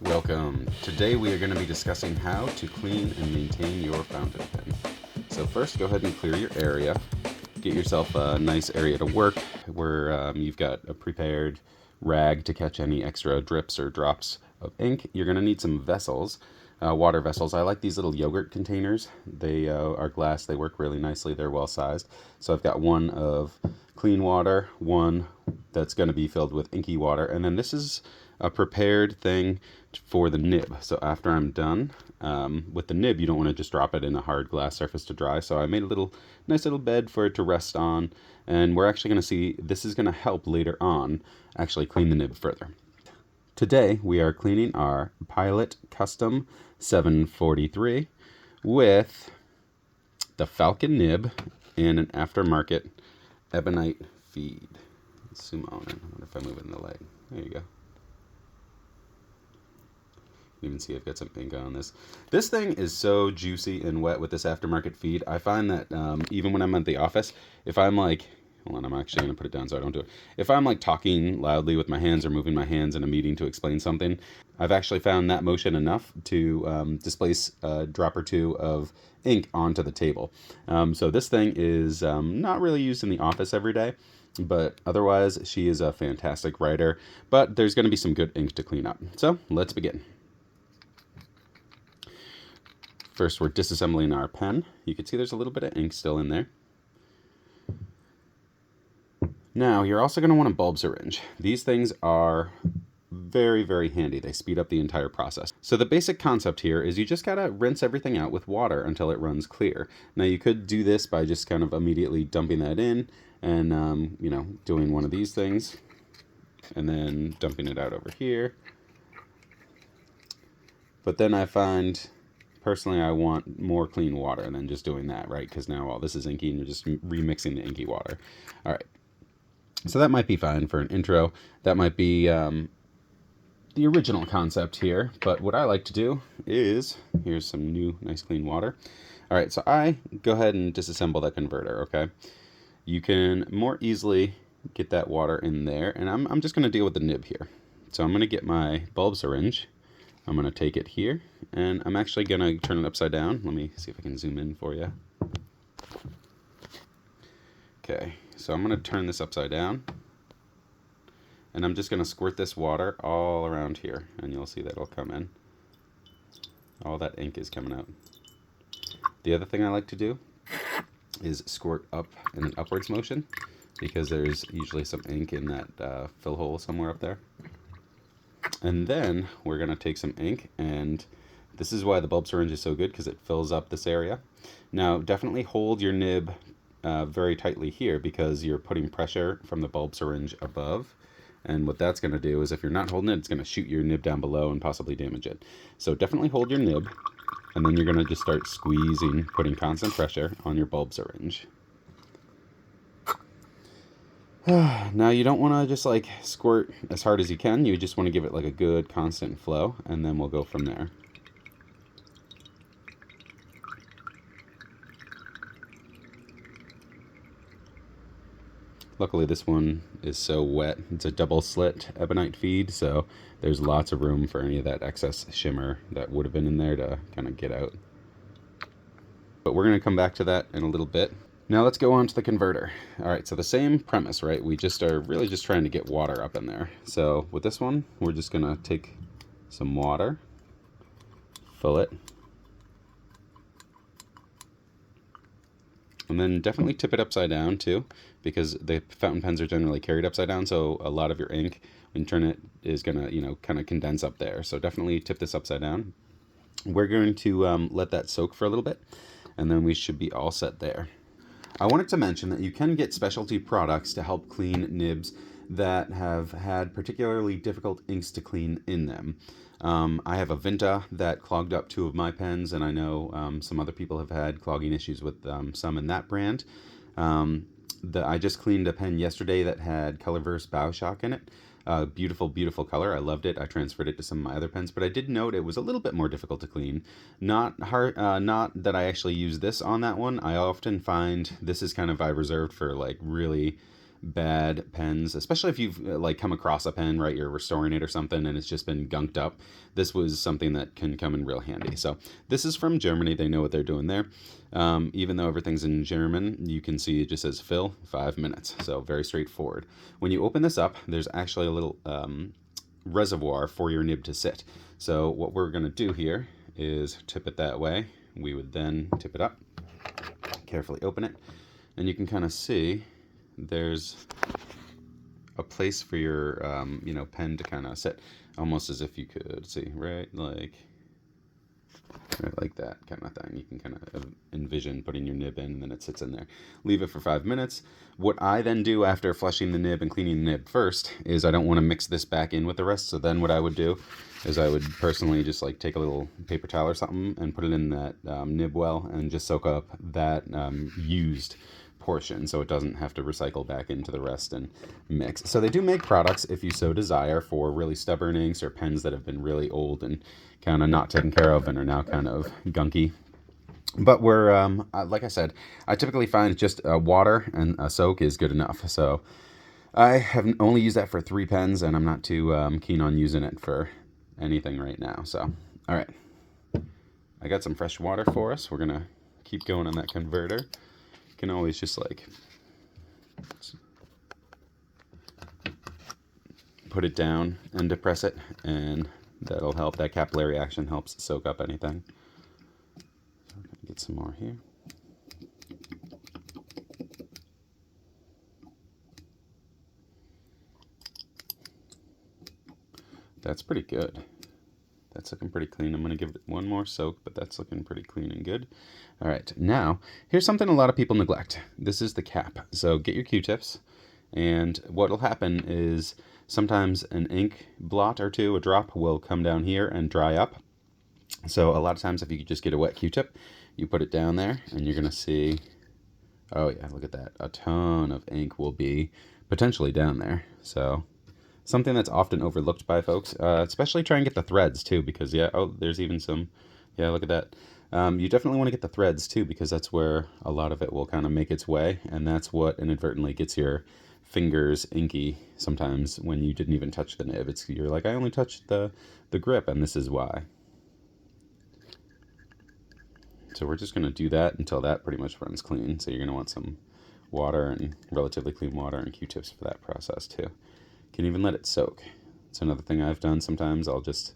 Welcome. Today we are going to be discussing how to clean and maintain your fountain pen. So first, go ahead and clear your area. Get yourself a nice area to work where you've got a prepared rag to catch any extra drips or drops of ink. You're going to need some vessels, water vessels. I like these little yogurt containers. They are glass. They work really nicely. They're well sized. So I've got one of clean water, one that's going to be filled with inky water, and then this is a prepared thing for the nib. So after I'm done with the nib, you don't want to just drop it in a hard glass surface to dry. So I made a nice little bed for it to rest on, and we're actually going to see this is going to help later on actually clean the nib further. Today we are cleaning our Pilot Custom 743 with the Falcon nib and an aftermarket ebonite feed. Let's zoom on in. I wonder if I move it in the light. There you go. You can see I've got some ink on this. This thing is so juicy and wet with this aftermarket feed. I find that even when I'm at the office, if I'm like, hold on, I'm actually going to put it down so I don't do it. If I'm like talking loudly with my hands or moving my hands in a meeting to explain something, I've actually found that motion enough to displace a drop or two of ink onto the table. So this thing is not really used in the office every day, but otherwise she is a fantastic writer. But there's going to be some good ink to clean up. So let's begin. First, we're disassembling our pen. You can see there's a little bit of ink still in there. Now, you're also going to want a bulb syringe. These things are very, very handy. They speed up the entire process. So the basic concept here is you just gotta rinse everything out with water until it runs clear. Now, you could do this by just kind of immediately dumping that in and, doing one of these things and then dumping it out over here. But then I find, personally, I want more clean water than just doing that, right? Because now all this is inky and you're just remixing the inky water. All right. So that might be fine for an intro. That might be the original concept here. But what I like to do is, here's some new nice clean water. All right, so I go ahead and disassemble that converter, okay? You can more easily get that water in there. And I'm just going to deal with the nib here. So I'm going to get my bulb syringe. I'm going to take it here, and I'm actually going to turn it upside down. Let me see if I can zoom in for you. Okay, so I'm going to turn this upside down, and I'm just going to squirt this water all around here, and you'll see that it'll come in. All that ink is coming out. The other thing I like to do is squirt up in an upwards motion, because there's usually some ink in that fill hole somewhere up there. And then we're going to take some ink, and this is why the bulb syringe is so good, because it fills up this area. Now, definitely hold your nib very tightly here, because you're putting pressure from the bulb syringe above. And what that's going to do is, if you're not holding it, it's going to shoot your nib down below and possibly damage it. So definitely hold your nib, and then you're going to just start squeezing, putting constant pressure on your bulb syringe. Now, you don't want to just like squirt as hard as you can. You just want to give it like a good constant flow, and then we'll go from there. Luckily, this one is so wet. It's a double slit ebonite feed, so there's lots of room for any of that excess shimmer that would have been in there to kind of get out. But we're going to come back to that in a little bit. Now let's go on to the converter. All right, so the same premise, right? We just are really just trying to get water up in there. So with this one, we're just gonna take some water, fill it, and then definitely tip it upside down too, because the fountain pens are generally carried upside down, so a lot of your ink, when you turn it, is gonna, kind of condense up there. So definitely tip this upside down. We're going to let that soak for a little bit, and then we should be all set there. I wanted to mention that you can get specialty products to help clean nibs that have had particularly difficult inks to clean in them. I have a Vinta that clogged up two of my pens, and I know some other people have had clogging issues with some in that brand. I just cleaned a pen yesterday that had Colorverse Bow Shock in it. Beautiful, beautiful color. I loved it. I transferred it to some of my other pens, but I did note it was a little bit more difficult to clean. Not hard, not that I actually use this on that one. I often find this is kind of I reserved for like really bad pens, especially if you've like come across a pen, right? You're restoring it or something and it's just been gunked up. This was something that can come in real handy. So this is from Germany. They know what they're doing there. Even though everything's in German, you can see it just says fill 5 minutes. So very straightforward. When you open this up, there's actually a little reservoir for your nib to sit. So what we're going to do here is tip it that way. We would then tip it up, carefully open it, and you can kind of see there's a place for your pen to kind of sit, almost as if you could see right like that kind of thing. You can kind of envision putting your nib in, and then it sits in there. Leave it for 5 minutes. What I then do after flushing the nib and cleaning the nib first is I don't want to mix this back in with the rest. So then what I would do is I would personally just like take a little paper towel or something and put it in that nib well and just soak up that used portion so it doesn't have to recycle back into the rest and mix. So they do make products, if you so desire, for really stubborn inks or pens that have been really old and kind of not taken care of and are now kind of gunky. But we're, like I said, I typically find just water and a soak is good enough. So I have only used that for 3 pens, and I'm not too keen on using it for anything right now. So, all right. I got some fresh water for us. We're going to keep going on that converter. You can always just like put it down and depress it, and that'll help. That capillary action helps soak up anything. So I'm going to get some more here. That's pretty good. That's looking pretty clean. I'm going to give it one more soak, but that's looking pretty clean and good. All right, now, here's something a lot of people neglect. This is the cap. So get your Q-tips, and what will happen is sometimes an ink blot or two, a drop, will come down here and dry up. So a lot of times if you could just get a wet Q-tip, you put it down there, and you're going to see, oh yeah, look at that. A ton of ink will be potentially down there. So something that's often overlooked by folks, especially try and get the threads too, because yeah, oh, there's even some, yeah, look at that. You definitely want to get the threads too, because that's where a lot of it will kind of make its way, and that's what inadvertently gets your fingers inky sometimes when you didn't even touch the nib. You're like, I only touched the grip, and this is why. So we're just going to do that until that pretty much runs clean. So you're going to want some water and relatively clean water and Q-tips for that process too. Can even let it soak. It's another thing I've done sometimes. I'll just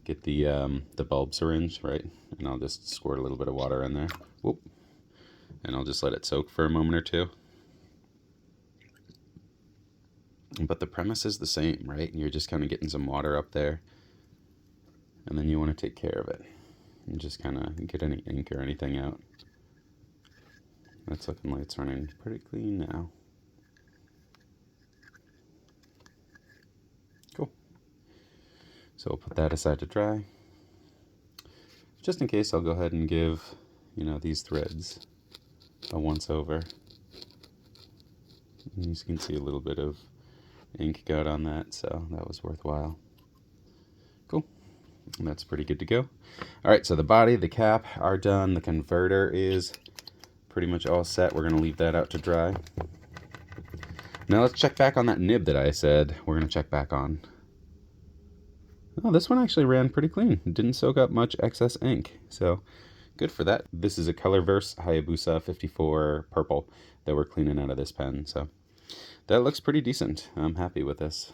get the bulb syringe, right? And I'll just squirt a little bit of water in there. Whoop. And I'll just let it soak for a moment or two. But the premise is the same, right? You're just kind of getting some water up there. And then you want to take care of it. And just kind of get any ink or anything out. That's looking like it's running pretty clean now. Cool. So we'll put that aside to dry. Just in case, I'll go ahead and give, these threads a once over. And you can see a little bit of ink got on that, so that was worthwhile. Cool. And that's pretty good to go. All right, so the body, the cap are done. The converter is pretty much all set. We're going to leave that out to dry. Now let's check back on that nib that I said we're going to check back on. Oh, this one actually ran pretty clean. It didn't soak up much excess ink, so good for that. This is a Colorverse Hayabusa 54 purple that we're cleaning out of this pen, so that looks pretty decent. I'm happy with this.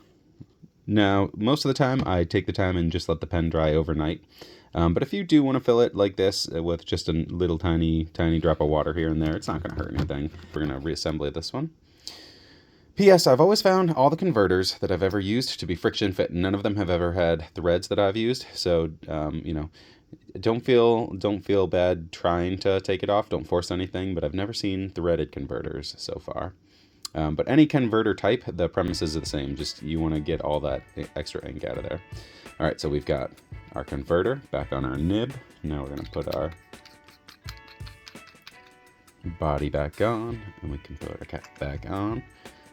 Now, most of the time, I take the time and just let the pen dry overnight. But if you do want to fill it like this with just a little tiny drop of water here and there, it's not going to hurt anything. We're going to reassemble this one. P.S. I've always found all the converters that I've ever used to be friction fit. None of them have ever had threads that I've used. So, don't feel bad trying to take it off. Don't force anything. But I've never seen threaded converters so far. But any converter type, the premises are the same. Just you want to get all that extra ink out of there. All right, so we've got our converter back on our nib. Now we're going to put our body back on, and we can put our cap back on.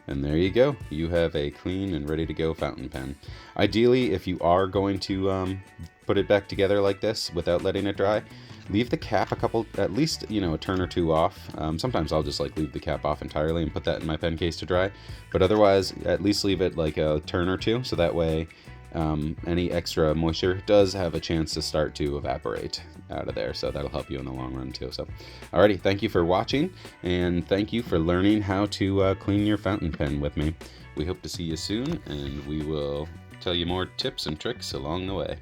And there you go. You have a clean and ready to go fountain pen. Ideally, if you are going to put it back together like this without letting it dry, leave the cap at least, a turn or two off. Sometimes I'll just leave the cap off entirely and put that in my pen case to dry. But otherwise, at least leave it like a turn or two, so that way any extra moisture does have a chance to start to evaporate out of there, so that'll help you in the long run too. So alrighty, thank you for watching, and thank you for learning how to clean your fountain pen with me. We hope to see you soon, and we will tell you more tips and tricks along the way.